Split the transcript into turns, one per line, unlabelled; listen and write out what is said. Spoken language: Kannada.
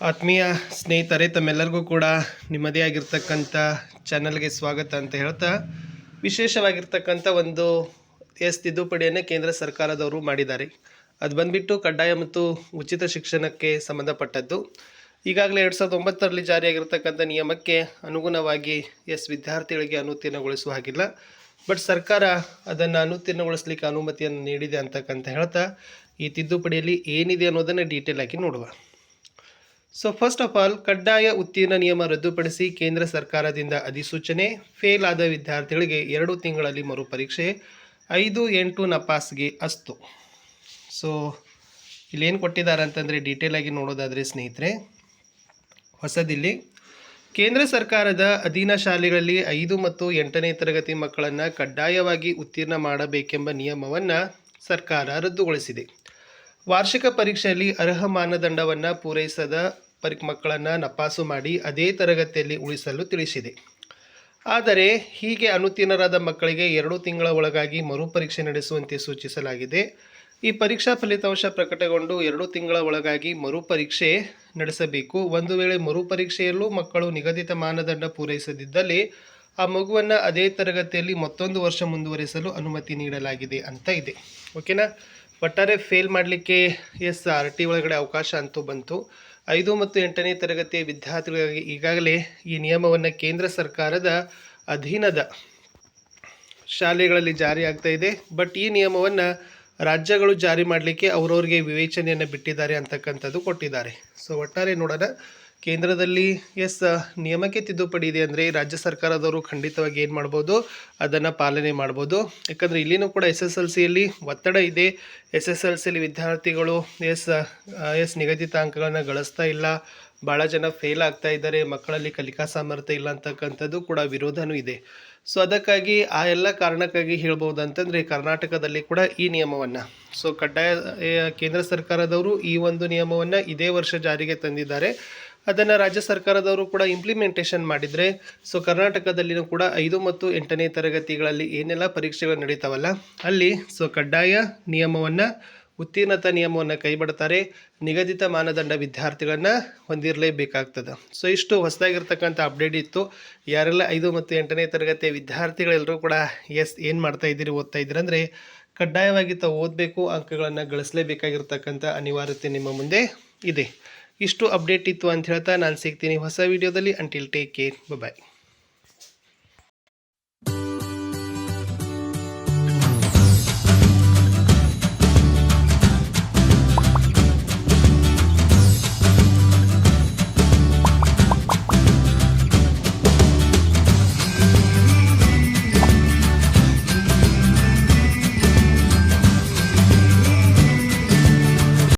ಆತ್ಮೀಯ ಸ್ನೇಹಿತರೆ, ತಮ್ಮೆಲ್ಲರಿಗೂ ಕೂಡ ನಿಮ್ಮದೇ ಆಗಿರ್ತಕ್ಕಂಥ ಚಾನಲ್ಗೆ ಸ್ವಾಗತ ಅಂತ ಹೇಳ್ತಾ, ವಿಶೇಷವಾಗಿರ್ತಕ್ಕಂಥ ಒಂದು ತಿದ್ದುಪಡಿಯನ್ನು ಕೇಂದ್ರ ಸರ್ಕಾರದವರು ಮಾಡಿದ್ದಾರೆ. ಅದು ಬಂದ್ಬಿಟ್ಟು ಕಡ್ಡಾಯ ಮತ್ತು ಉಚಿತ ಶಿಕ್ಷಣಕ್ಕೆ ಸಂಬಂಧಪಟ್ಟದ್ದು. ಈಗಾಗಲೇ 2009ರಲ್ಲಿ ಜಾರಿಯಾಗಿರ್ತಕ್ಕಂಥ ನಿಯಮಕ್ಕೆ ಅನುಗುಣವಾಗಿ ವಿದ್ಯಾರ್ಥಿಗಳಿಗೆ ಅನುತ್ತೀರ್ಣಗೊಳಿಸುವ ಹಾಗಿಲ್ಲ, ಬಟ್ ಸರ್ಕಾರ ಅದನ್ನು ಅನುತ್ತೀರ್ಣಗೊಳಿಸಲಿಕ್ಕೆ ಅನುಮತಿಯನ್ನು ನೀಡಿದೆ ಅಂತಕ್ಕಂಥ ಹೇಳ್ತಾ, ಈ ತಿದ್ದುಪಡಿಯಲ್ಲಿ ಏನಿದೆ ಅನ್ನೋದನ್ನು ಡೀಟೇಲ್ ಆಗಿ ನೋಡುವ. ಸೊ ಫಸ್ಟ್ ಆಫ್ ಆಲ್, ಕಡ್ಡಾಯ ಉತ್ತೀರ್ಣ ನಿಯಮ ರದ್ದುಪಡಿಸಿ ಕೇಂದ್ರ ಸರ್ಕಾರದಿಂದ ಅಧಿಸೂಚನೆ. ಫೇಲ್ ಆದ ವಿದ್ಯಾರ್ಥಿಗಳಿಗೆ 2 ತಿಂಗಳಲ್ಲಿ ಮರುಪರೀಕ್ಷೆ. 5-8 ನಪಾಸ್ಗೆ ಅಸ್ತು. ಸೊ ಇಲ್ಲೇನು ಕೊಟ್ಟಿದ್ದಾರೆ ಅಂತಂದರೆ ಡೀಟೇಲ್ ಆಗಿ ನೋಡೋದಾದರೆ ಸ್ನೇಹಿತರೆ, ಹೊಸದಿಲ್ಲಿ ಕೇಂದ್ರ ಸರ್ಕಾರದ ಅಧೀನ ಶಾಲೆಗಳಲ್ಲಿ 5 ಮತ್ತು 8ನೇ ತರಗತಿ ಮಕ್ಕಳನ್ನು ಕಡ್ಡಾಯವಾಗಿ ಉತ್ತೀರ್ಣ ಮಾಡಬೇಕೆಂಬ ನಿಯಮವನ್ನು ಸರ್ಕಾರ ರದ್ದುಗೊಳಿಸಿದೆ. ವಾರ್ಷಿಕ ಪರೀಕ್ಷೆಯಲ್ಲಿ ಅರ್ಹ ಮಾನದಂಡವನ್ನು ಪೂರೈಸದ ಮಕ್ಕಳನ್ನು ನಪಾಸು ಮಾಡಿ ಅದೇ ತರಗತಿಯಲ್ಲಿ ಉಳಿಸಲು ತಿಳಿಸಿದೆ. ಆದರೆ ಹೀಗೆ ಅನುತ್ತೀರ್ಣರಾದ ಮಕ್ಕಳಿಗೆ 2 ತಿಂಗಳ ಒಳಗಾಗಿ ಮರುಪರೀಕ್ಷೆ ನಡೆಸುವಂತೆ ಸೂಚಿಸಲಾಗಿದೆ. ಈ ಪರೀಕ್ಷಾ ಫಲಿತಾಂಶ ಪ್ರಕಟಗೊಂಡು 2 ತಿಂಗಳ ಒಳಗಾಗಿ ಮರುಪರೀಕ್ಷೆ ನಡೆಸಬೇಕು. ಒಂದು ವೇಳೆ ಮರುಪರೀಕ್ಷೆಯಲ್ಲೂ ಮಕ್ಕಳು ನಿಗದಿತ ಮಾನದಂಡ ಪೂರೈಸದಿದ್ದಲ್ಲಿ ಆ ಮಗುವನ್ನು ಅದೇ ತರಗತಿಯಲ್ಲಿ ಮತ್ತೊಂದು ವರ್ಷ ಮುಂದುವರಿಸಲು ಅನುಮತಿ ನೀಡಲಾಗಿದೆ ಅಂತ ಇದೆ. ಓಕೆನಾ. ಒಟ್ಟಾರೆ ಫೇಲ್ ಮಾಡಲಿಕ್ಕೆ RT ಒಳಗಡೆ ಅವಕಾಶ ಅಂತೂ ಬಂತು. 5 ಮತ್ತು 8ನೇ ತರಗತಿಯ ವಿದ್ಯಾರ್ಥಿಗಳಿಗೆ ಈಗಾಗಲೇ ಈ ನಿಯಮವನ್ನು ಕೇಂದ್ರ ಸರ್ಕಾರದ ಅಧೀನದ ಶಾಲೆಗಳಲ್ಲಿ ಜಾರಿ ಆಗ್ತಾ ಇದೆ. ಬಟ್ ಈ ನಿಯಮವನ್ನು ರಾಜ್ಯಗಳು ಜಾರಿ ಮಾಡಲಿಕ್ಕೆ ಅವರವ್ರಿಗೆ ವಿವೇಚನೆಯನ್ನು ಬಿಟ್ಟಿದ್ದಾರೆ ಅಂತಕ್ಕಂಥದ್ದು ಕೊಟ್ಟಿದ್ದಾರೆ. ಸೊ ಒಟ್ಟಾರೆ ನೋಡೋಣ, ಕೇಂದ್ರದಲ್ಲಿ ನಿಯಮಕ್ಕೆ ತಿದ್ದುಪಡಿ ಇದೆ ಅಂದರೆ ರಾಜ್ಯ ಸರ್ಕಾರದವರು ಖಂಡಿತವಾಗಿ ಏನು ಮಾಡ್ಬೋದು, ಅದನ್ನು ಪಾಲನೆ ಮಾಡ್ಬೋದು. ಯಾಕಂದರೆ ಇಲ್ಲಿನೂ ಕೂಡ SSLCಯಲ್ಲಿ ಒತ್ತಡ ಇದೆ. SSLCಯಲ್ಲಿ ವಿದ್ಯಾರ್ಥಿಗಳು ನಿಗದಿತ ಅಂಕಗಳನ್ನು ಗಳಿಸ್ತಾ ಇಲ್ಲ, ಭಾಳ ಜನ ಫೇಲ್ ಆಗ್ತಾ ಇದ್ದಾರೆ, ಮಕ್ಕಳಲ್ಲಿ ಕಲಿಕಾ ಸಾಮರ್ಥ್ಯ ಇಲ್ಲ ಅಂತಕ್ಕಂಥದ್ದು ಕೂಡ ವಿರೋಧನೂ ಇದೆ. ಸೊ ಅದಕ್ಕಾಗಿ ಆ ಎಲ್ಲ ಕಾರಣಕ್ಕಾಗಿ ಹೇಳ್ಬೋದು ಅಂತಂದರೆ ಕರ್ನಾಟಕದಲ್ಲಿ ಕೂಡ ಈ ನಿಯಮವನ್ನು ಕಡ್ಡಾಯ ಕೇಂದ್ರ ಸರ್ಕಾರದವರು ಈ ಒಂದು ನಿಯಮವನ್ನು ಇದೇ ವರ್ಷ ಜಾರಿಗೆ ತಂದಿದ್ದಾರೆ. ಅದನ್ನು ರಾಜ್ಯ ಸರ್ಕಾರದವರು ಕೂಡ ಇಂಪ್ಲಿಮೆಂಟೇಷನ್ ಮಾಡಿದರೆ ಕರ್ನಾಟಕದಲ್ಲಿನೂ ಕೂಡ 5 ಮತ್ತು 8ನೇ ತರಗತಿಗಳಲ್ಲಿ ಏನೆಲ್ಲ ಪರೀಕ್ಷೆಗಳು ನಡೀತಾವಲ್ಲ ಅಲ್ಲಿ ಕಡ್ಡಾಯ ನಿಯಮವನ್ನು, ಉತ್ತೀರ್ಣತಾ ನಿಯಮವನ್ನು ಕೈಬಿಡ್ತಾರೆ. ನಿಗದಿತ ಮಾನದಂಡ ವಿದ್ಯಾರ್ಥಿಗಳನ್ನು ಹೊಂದಿರಲೇಬೇಕಾಗ್ತದೆ. ಇಷ್ಟು ಹೊಸದಾಗಿರ್ತಕ್ಕಂಥ ಅಪ್ಡೇಟ್ ಇತ್ತು. ಯಾರೆಲ್ಲ 5 ಮತ್ತು 8ನೇ ತರಗತಿಯ ವಿದ್ಯಾರ್ಥಿಗಳೆಲ್ಲರೂ ಕೂಡ ಏನು ಓದ್ತಾ ಇದ್ದೀರಿ ಅಂದರೆ ಕಡ್ಡಾಯವಾಗಿ ಓದಬೇಕು, ಅಂಕಗಳನ್ನು ಗಳಿಸಲೇಬೇಕಾಗಿರ್ತಕ್ಕಂಥ ಅನಿವಾರ್ಯತೆ ನಿಮ್ಮ ಮುಂದೆ ಇದೆ. ಇಷ್ಟು ಅಪ್ಡೇಟ್ ಇತ್ತು ಅಂತ ಹೇಳ್ತಾ ನಾನು ಸಿಗ್ತೀನಿ ಹೊಸ ವಿಡಿಯೋದಲ್ಲಿ. ಅಂಟಿಲ್ ಟೇಕ್ ಕೇರ್, ಬಾಯ್.